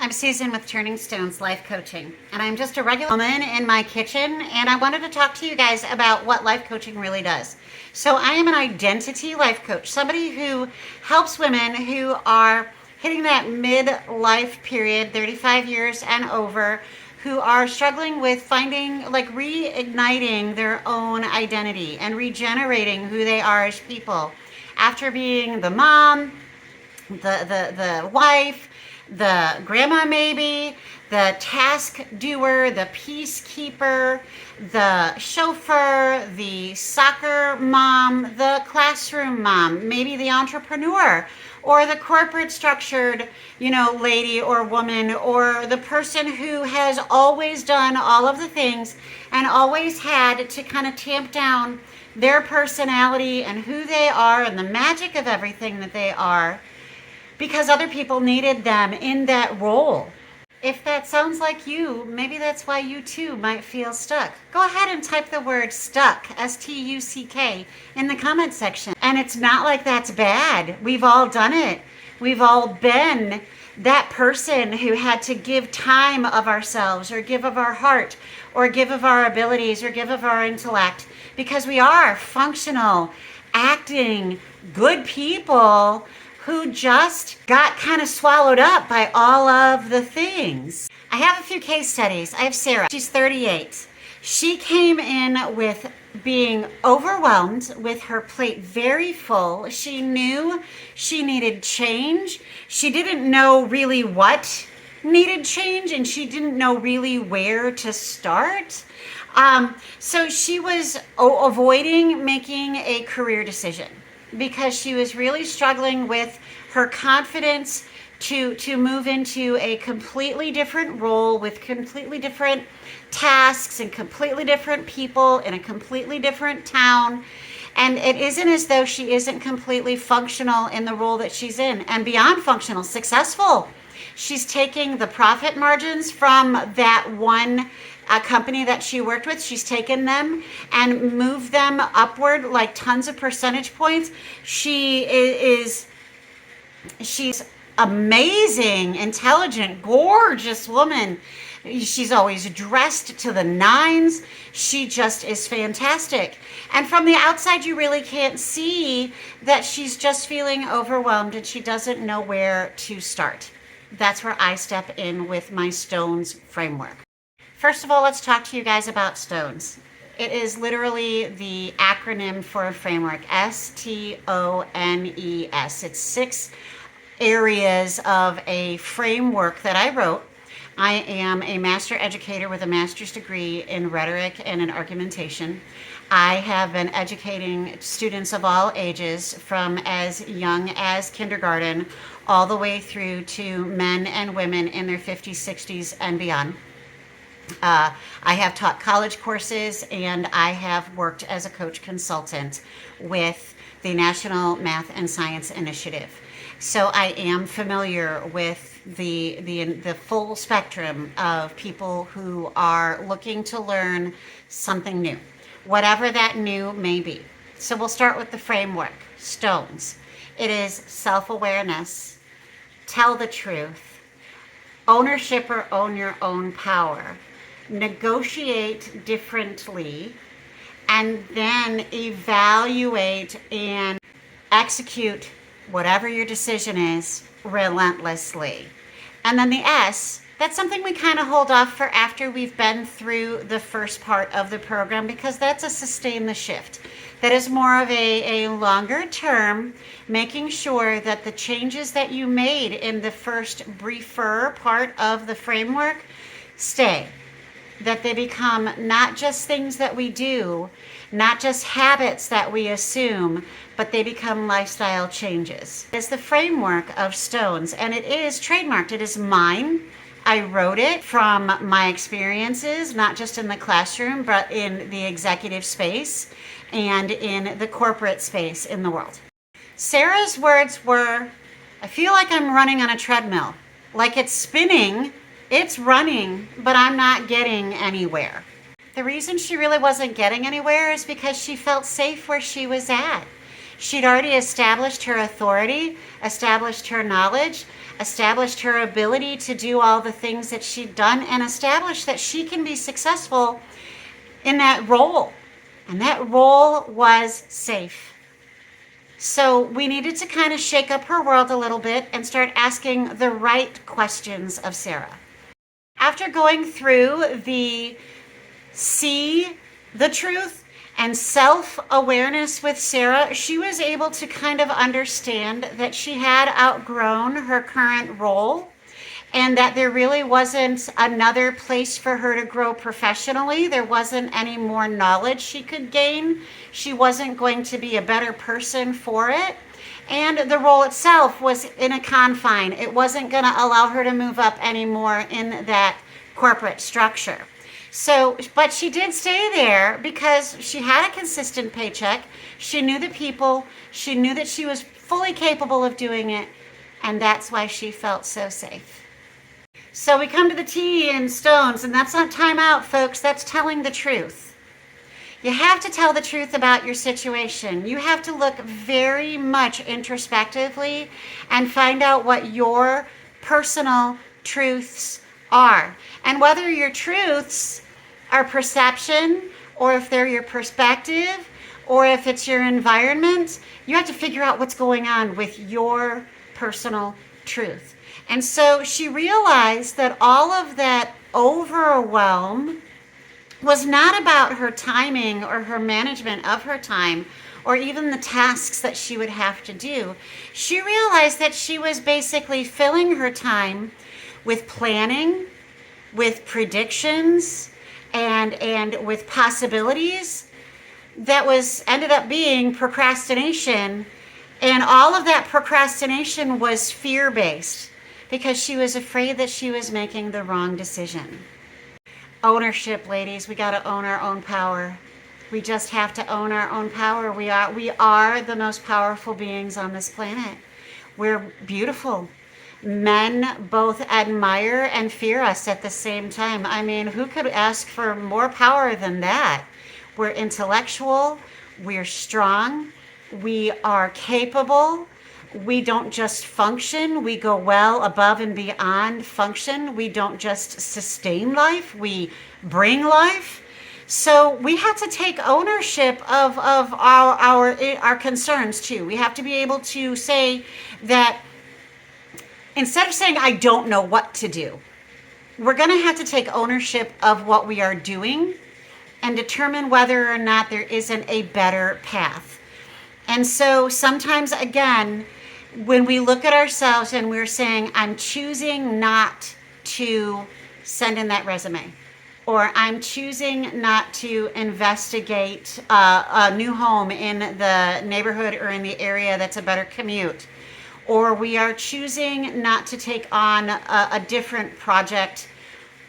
I'm Susan with Turning Stones Life Coaching, and I'm just a regular woman in my kitchen, and I wanted to talk to you guys about what life coaching really does. So I am an identity life coach, somebody who helps women who are hitting that midlife period, 35 years and over, who are struggling with finding, reigniting their own identity and regenerating who they are as people after being the mom, the wife, the grandma maybe, the task doer, the peacekeeper, the chauffeur, the soccer mom, the classroom mom, maybe the entrepreneur, or the corporate structured, lady or woman, or the person who has always done all of the things and always had to kind of tamp down their personality and who they are and the magic of everything that they are, because other people needed them in that role. If that sounds like you, maybe that's why you too might feel stuck. Go ahead and type the word stuck, S-T-U-C-K, in the comment section. And it's not like that's bad. We've all done it. We've all been that person who had to give time of ourselves, or give of our heart, or give of our abilities, or give of our intellect, because we are functional, acting, good people who just got kind of swallowed up by all of the things. I have a few case studies. I have Sarah. She's 38. She came in with being overwhelmed, with her plate very full. She knew she needed change. She didn't know really what needed change, and she didn't know really where to start. So she was avoiding making a career decision, because she was really struggling with her confidence to move into a completely different role with completely different tasks and completely different people in a completely different town. And it isn't as though she isn't completely functional in the role that she's in, and beyond functional, successful. She's taking the profit margins from that one company that she worked with. She's taken them and moved them upward like tons of percentage points. She's amazing, intelligent, gorgeous woman. She's always dressed to the nines. She just is fantastic. And from the outside, you really can't see that she's just feeling overwhelmed and she doesn't know where to start. That's where I step in with my S.T.O.N.E.S framework. First of all, let's talk to you guys about S.T.O.N.E.S. It is literally the acronym for a framework, S.T.O.N.E.S. It's 6 areas of a framework that I wrote. I am a master educator with a master's degree in rhetoric and in argumentation. I have been educating students of all ages, from as young as kindergarten all the way through to men and women in their 50s, 60s, and beyond. I have taught college courses, and I have worked as a coach consultant with the National Math and Science Initiative. So I am familiar with the full spectrum of people who are looking to learn something new, whatever that new may be. So we'll start with the framework, S.T.O.N.E.S. It is self-awareness, tell the truth, ownership or own your own power, negotiate differently, and then evaluate and execute whatever your decision is relentlessly. And then the S, that's something we kind of hold off for after we've been through the first part of the program, because that's a sustain the shift. That is more of a longer term, making sure that the changes that you made in the first briefer part of the framework stay. That they become not just things that we do, not just habits that we assume, but they become lifestyle changes. It's the framework of S.T.O.N.E.S, and it is trademarked. It is mine. I wrote it from my experiences, not just in the classroom, but in the executive space and in the corporate space in the world. Sarah's words were, I feel like I'm running on a treadmill, like it's spinning. It's running, but I'm not getting anywhere. The reason she really wasn't getting anywhere is because she felt safe where she was at. She'd already established her authority, established her knowledge, established her ability to do all the things that she'd done, and established that she can be successful in that role. And that role was safe. So we needed to kind of shake up her world a little bit and start asking the right questions of Sarah. After going through the see the truth and self-awareness with Sarah, she was able to kind of understand that she had outgrown her current role and that there really wasn't another place for her to grow professionally. There wasn't any more knowledge she could gain. She wasn't going to be a better person for it. And the role itself was in a confine. It wasn't going to allow her to move up anymore in that corporate structure. So, but she did stay there because she had a consistent paycheck. She knew the people. She knew that she was fully capable of doing it. And that's why she felt so safe. So we come to the T in S.T.O.N.E.S, and that's not time out, folks. That's telling the truth. You have to tell the truth about your situation. You have to look very much introspectively and find out what your personal truths are. And whether your truths are perception, or if they're your perspective, or if it's your environment, you have to figure out what's going on with your personal truth. And so she realized that all of that overwhelm was not about her timing or her management of her time or even the tasks that she would have to do. She realized that she was basically filling her time with planning, with predictions, and with possibilities that was ended up being procrastination. And all of that procrastination was fear-based, because she was afraid that she was making the wrong decision. Ownership, ladies. We got to own our own power. We just have to own our own power. We are the most powerful beings on this planet. We're beautiful. Men both admire and fear us at the same time. I mean, who could ask for more power than that? We're intellectual. We're strong. We are capable. We don't just function, we go well above and beyond function. We don't just sustain life, we bring life. So we have to take ownership of our concerns too. We have to be able to say that instead of saying, I don't know what to do, we're going to have to take ownership of what we are doing and determine whether or not there isn't a better path. And so sometimes, again, when we look at ourselves and we're saying, I'm choosing not to send in that resume, or I'm choosing not to investigate a new home in the neighborhood or in the area that's a better commute, or we are choosing not to take on a different project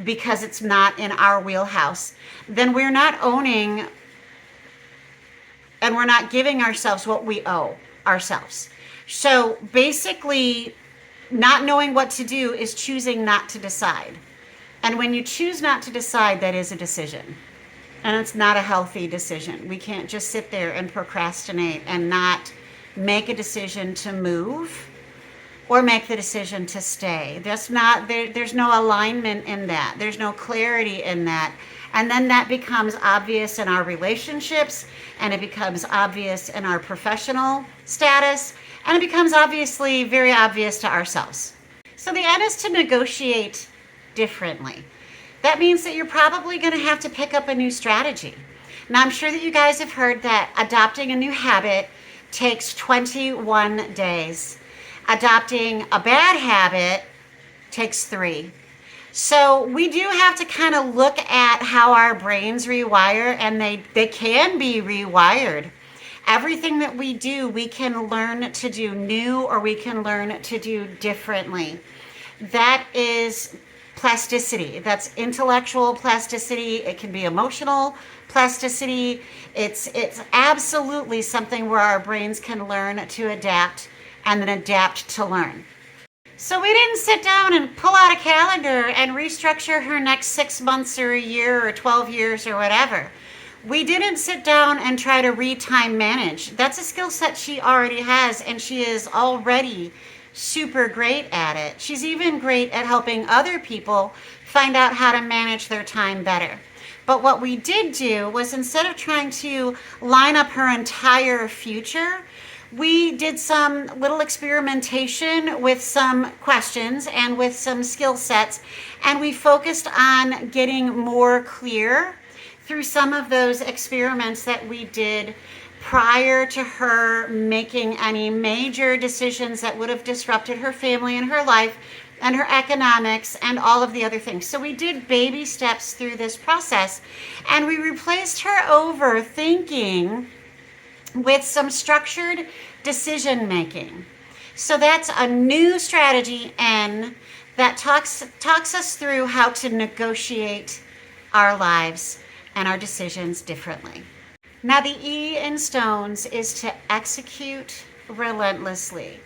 because it's not in our wheelhouse, then we're not owning and we're not giving ourselves what we owe ourselves. So basically, not knowing what to do is choosing not to decide. And when you choose not to decide, that is a decision. And it's not a healthy decision. We can't just sit there and procrastinate and not make a decision to move or make the decision to stay. There's no alignment in that. There's no clarity in that. And then that becomes obvious in our relationships, and it becomes obvious in our professional status, and it becomes obviously very obvious to ourselves. So the N is to negotiate differently. That means that you're probably going to have to pick up a new strategy. Now, I'm sure that you guys have heard that adopting a new habit takes 21 days. Adopting a bad habit takes 3. So we do have to kind of look at how our brains rewire, and they can be rewired. Everything that we do, we can learn to do new, or we can learn to do differently. That is plasticity. That's intellectual plasticity. It can be emotional plasticity. It's absolutely something where our brains can learn to adapt and then adapt to learn. So we didn't sit down and pull out a calendar and restructure her next 6 months or a year or 12 years or whatever. We didn't sit down and try to re-time manage. That's a skill set she already has, and she is already super great at it. She's even great at helping other people find out how to manage their time better. But what we did do was, instead of trying to line up her entire future, we did some little experimentation with some questions and with some skill sets, and we focused on getting more clear through some of those experiments that we did prior to her making any major decisions that would have disrupted her family and her life and her economics and all of the other things. So we did baby steps through this process, and we replaced her overthinking with some structured decision making. So that's a new strategy, N, that talks us through how to negotiate our lives and our decisions differently. Now, the E in S.T.O.N.E.S is to execute relentlessly.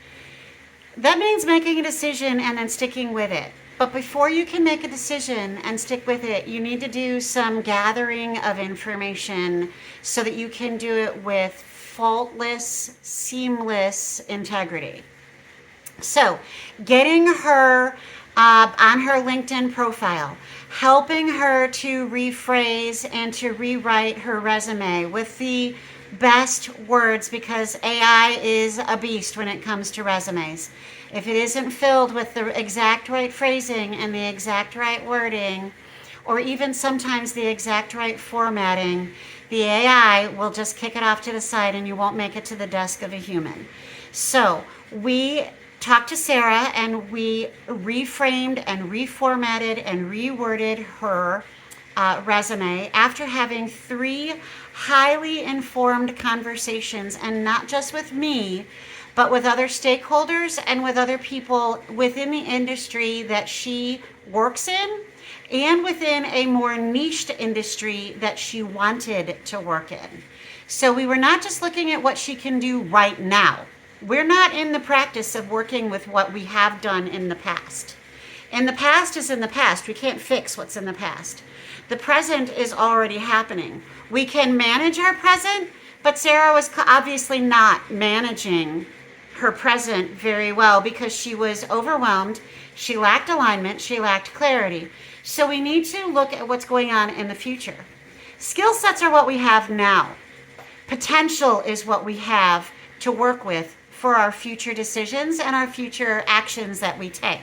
That means making a decision and then sticking with it. But before you can make a decision and stick with it, you need to do some gathering of information so that you can do it with faultless, seamless integrity. So, getting her on her LinkedIn profile, helping her to rephrase and to rewrite her resume with the best words, because AI is a beast when it comes to resumes. If it isn't filled with the exact right phrasing and the exact right wording, or even sometimes the exact right formatting, the AI will just kick it off to the side and you won't make it to the desk of a human. So we talked to Sarah and we reframed and reformatted and reworded her resume after having 3 highly informed conversations, and not just with me, but with other stakeholders and with other people within the industry that she works in, and within a more niched industry that she wanted to work in. So we were not just looking at what she can do right now. We're not in the practice of working with what we have done in the past. And the past is in the past. We can't fix what's in the past. The present is already happening. We can manage our present, but Sarah was obviously not managing her present very well because she was overwhelmed. She lacked alignment. She lacked clarity. So we need to look at what's going on in the future. Skill sets are what we have now. Potential is what we have to work with for our future decisions and our future actions that we take.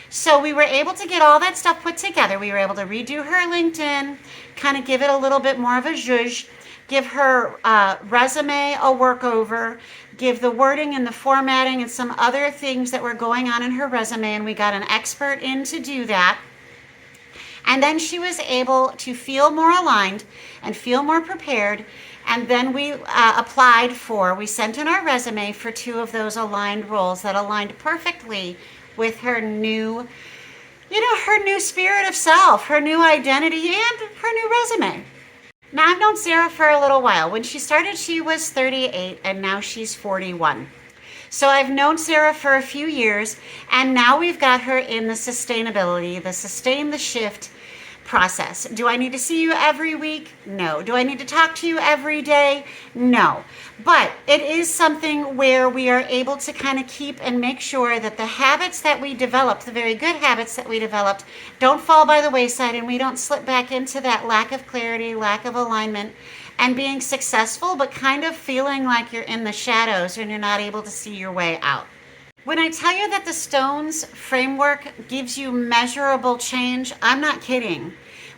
So we were able to get all that stuff put together. We were able to redo her LinkedIn, kind of give it a little bit more of a zhuzh, give her resume a work over, give the wording and the formatting and some other things that were going on in her resume, and we got an expert in to do that. And then she was able to feel more aligned and feel more prepared. And then we we sent in our resume for 2 of those aligned roles that aligned perfectly with her new, her new spirit of self, her new identity, and her new resume. Now, I've known Sarah for a little while. When she started, she was 38, and now she's 41. So I've known Sarah for a few years, and now we've got her in the sustainability, the sustain the shift process. Do I need to see you every week? No. Do I need to talk to you every day? No. But it is something where we are able to kind of keep and make sure that the habits that we developed, the very good habits that we developed, don't fall by the wayside, and we don't slip back into that lack of clarity, lack of alignment, and being successful, but kind of feeling like you're in the shadows and you're not able to see your way out. When I tell you that the S.T.O.N.E.S framework gives you measurable change, I'm not kidding.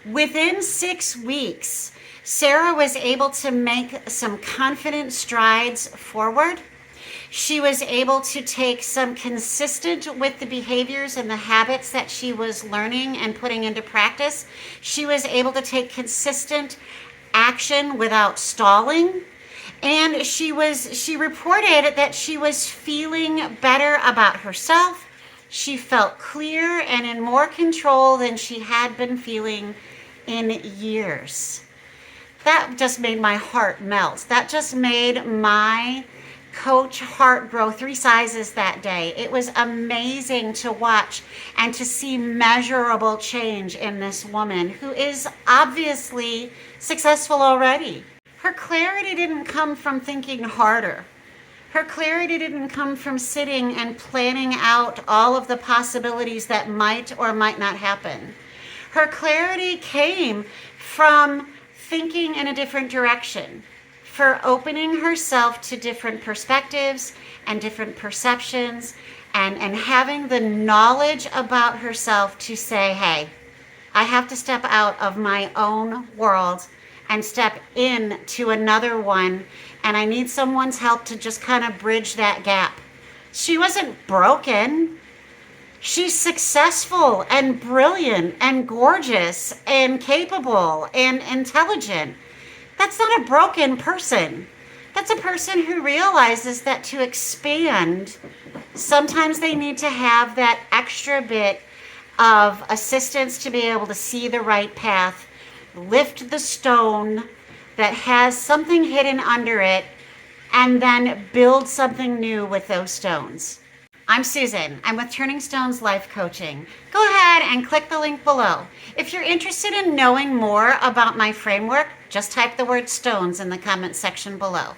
Within 6 weeks, Sarah was able to make some confident strides forward. She was able to take some consistent with the behaviors and the habits that she was learning and putting into practice. She was able to take consistent action without stalling. And she reported that she was feeling better about herself. She felt clear and in more control than she had been feeling in years. That just made my heart melt. That just made my coach heart grow 3 sizes that day. It was amazing to watch and to see measurable change in this woman who is obviously successful already. Her clarity didn't come from thinking harder. Her clarity didn't come from sitting and planning out all of the possibilities that might or might not happen. Her clarity came from thinking in a different direction, for opening herself to different perspectives and different perceptions, and having the knowledge about herself to say, hey, I have to step out of my own world and step into another one, and I need someone's help to just kind of bridge that gap. She wasn't broken. She's successful and brilliant and gorgeous and capable and intelligent. That's not a broken person. That's a person who realizes that to expand, sometimes they need to have that extra bit of assistance to be able to see the right path, lift the stone that has something hidden under it, and then build something new with those stones. I'm Susan. I'm with Turning Stones Life Coaching. Go ahead and click the link below. If you're interested in knowing more about my framework, just type the word stones in the comment section below.